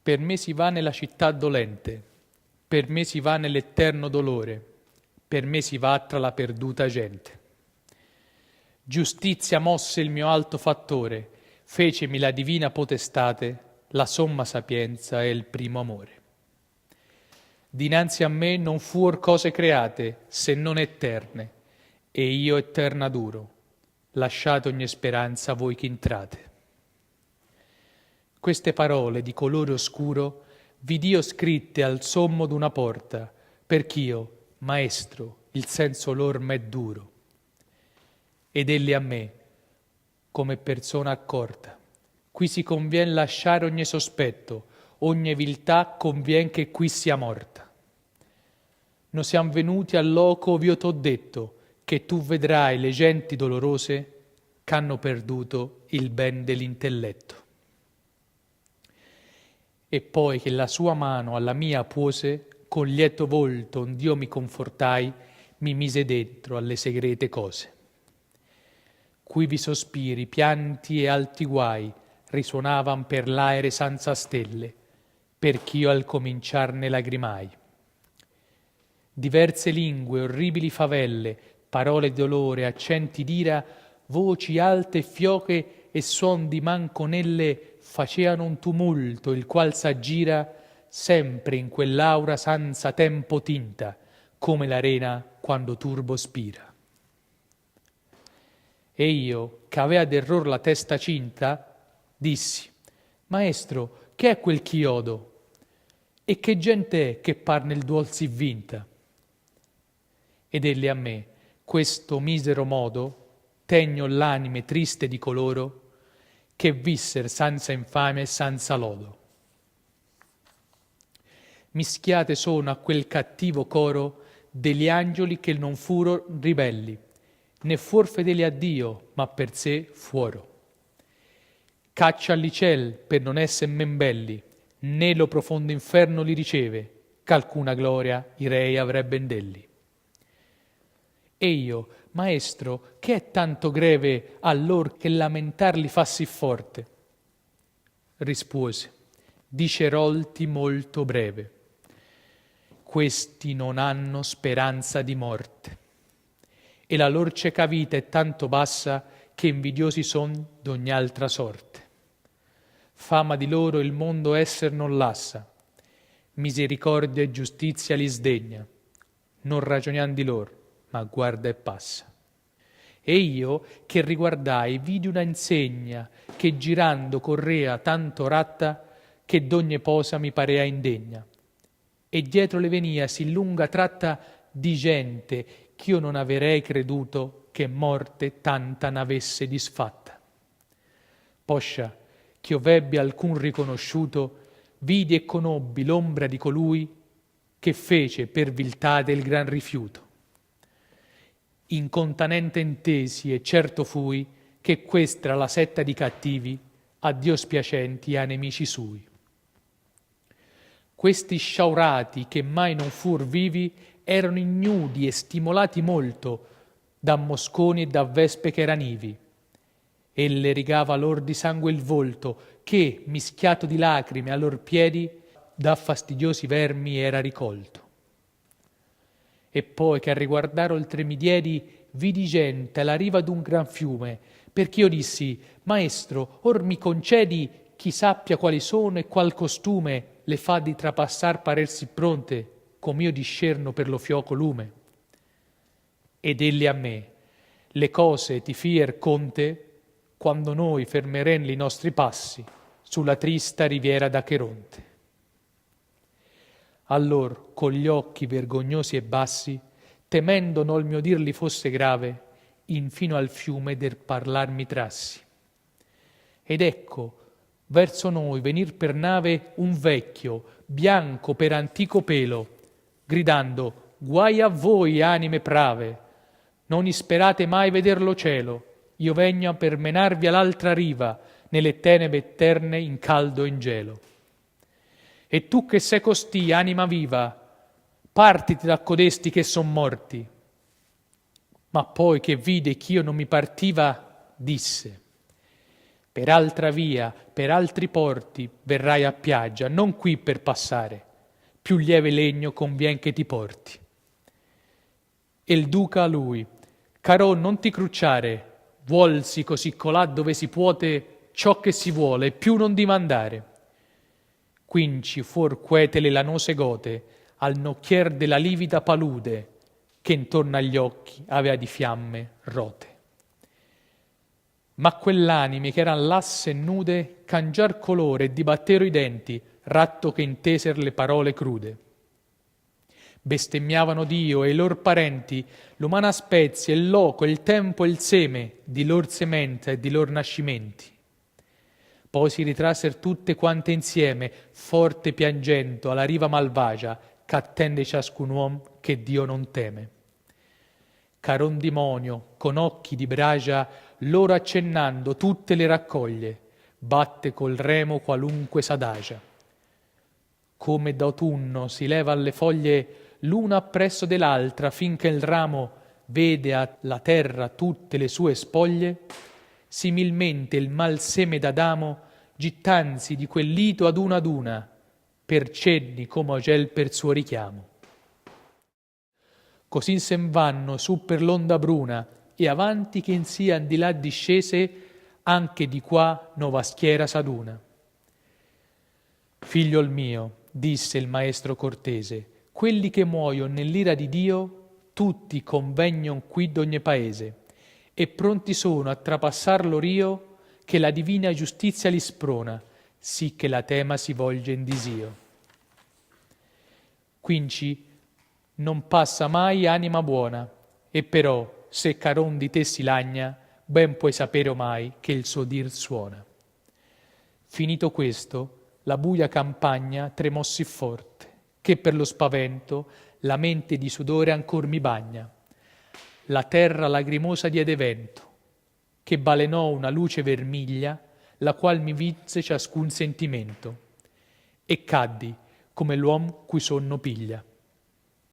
Per me si va nella città dolente, per me si va nell'eterno dolore, per me si va tra la perduta gente. Giustizia mosse il mio alto fattore, fecemi la divina potestate, la somma sapienza e il primo amore. Dinanzi a me non fuor cose create, se non eterne, e io eterna duro. Lasciate ogni speranza voi che intrate. Queste parole di colore oscuro vidio scritte al sommo d'una porta, perch'io, maestro, il senso lor m'è duro. Ed elli a me, come persona accorta. Qui si convien lasciare ogni sospetto, ogni viltà convien che qui sia morta. No siam venuti al loco ov'io t'ho detto, che tu vedrai le genti dolorose ch'hanno perduto il ben dell'intelletto. E poi che la sua mano alla mia puose, con lieto volto ond'io mi confortai, mi mise dentro alle segrete cose. Quivi sospiri, pianti e alti guai risuonavan per l'aere senza stelle, perch'io al cominciar ne lagrimai. Diverse lingue, orribili favelle, parole di dolore, accenti d'ira, voci alte e fioche e suon di manconelle faceano un tumulto, il qual s'aggira sempre in quell'aura senza tempo tinta, come l'arena quando turbo spira. E io, ch'avea d'error la testa cinta, dissi: Maestro, che è quel chiodo? E che gente è che par nel duol sì vinta? Ed elli a me, questo misero modo, tegno l'anime triste di coloro che visser senza infame e senza lodo. Mischiate sono a quel cattivo coro degli angeli che non furo ribelli, né fuor fedeli a Dio, ma per sé fuoro. Caccia al ciel per non essere men belli, né lo profondo inferno li riceve, ch'alcuna gloria i rei avrebbe delli. E io, maestro, che è tanto greve allor che lamentar li fa sì forte? Rispose: dicerolti molto breve. Questi non hanno speranza di morte, e la lor cieca vita è tanto bassa che invidiosi son d'ogni altra sorte. Fama di loro il mondo esser non lassa, misericordia e giustizia li sdegna, non ragionian di lor, ma guarda e passa. E io, che riguardai, vidi una insegna che girando correa tanto ratta che d'ogni posa mi parea indegna. E dietro le venia sì lunga tratta di gente ch'io non averei creduto che morte tanta n'avesse disfatta. Poscia ch'io vebbi alcun riconosciuto, vidi e conobbi l'ombra di colui che fece per viltà del gran rifiuto. Incontanente intesi e certo fui che questa era la setta di cattivi, a Dio spiacenti e a nemici sui. Questi sciaurati che mai non fur vivi erano ignudi e stimolati molto da mosconi e da vespe che eran ivi. Elle rigava lor di sangue il volto che, mischiato di lacrime a lor piedi, da fastidiosi vermi era ricolto. E poi che a riguardare oltre mi diedi, vidi gente alla riva d'un gran fiume, perché io dissi: Maestro, or mi concedi chi sappia quali sono e qual costume le fa di trapassar parersi pronte, com'io discerno per lo fioco lume. Ed elli a me: le cose ti fier conte, quando noi fermeren li nostri passi sulla trista riviera d'Acheronte. Allor, con gli occhi vergognosi e bassi, temendo no il mio dir li fosse grave, infino al fiume del parlar mi trassi. Ed ecco, verso noi venir per nave un vecchio, bianco per antico pelo, gridando: guai a voi, anime prave, non isperate mai veder lo cielo, io vegno per menarvi all'altra riva, nelle tenebre eterne in caldo e in gelo. E tu che sei costì, anima viva, partiti da codesti che son morti. Ma poi che vide ch'io non mi partiva, disse: Per altra via, per altri porti verrai a piaggia, non qui per passare, più lieve legno convien che ti porti. E il duca a lui, caro non ti crucciare, vuolsi così colà dove si puote ciò che si vuole, e più non dimandare. Quinci fuor quete le lanose gote, al nocchier della livida palude, che intorno agli occhi avea di fiamme rote. Ma quell'anime che eran lasse e nude, cangiar colore e dibattero i denti, ratto che inteser le parole crude. Bestemmiavano Dio e i lor parenti, l'umana spezie, il loco, il tempo e il seme di lor semente e di lor nascimenti. Poi si ritrasser tutte quante insieme, forte piangendo, alla riva malvagia, qu'attende ciascun uom che Dio non teme. Caron demonio, con occhi di bragia, loro accennando tutte le raccoglie, batte col remo qualunque s'adagia. Come d'autunno si leva alle foglie l'una appresso dell'altra finché il ramo vede alla terra tutte le sue spoglie, similmente il mal seme d'Adamo gittanzi di quel lito ad una, per cenni come ogel per suo richiamo. Così sen vanno su per l'onda bruna e avanti che in sian di là discese anche di qua nuova schiera s'aduna. Figliol mio, disse il maestro cortese, quelli che muoion nell'ira di Dio tutti convegnon qui d'ogni paese e pronti sono a trapassar l'orio che la divina giustizia li sprona, sì che la tema si volge in disio. Quinci non passa mai anima buona, e però se Caron di te si lagna, ben puoi sapere omai che il suo dir suona. Finito questo, la buia campagna tremò sì forte, che per lo spavento la mente di sudore ancor mi bagna. La terra lagrimosa diede vento, che balenò una luce vermiglia, la qual mi vinse ciascun sentimento, e caddi come l'uom cui sonno piglia.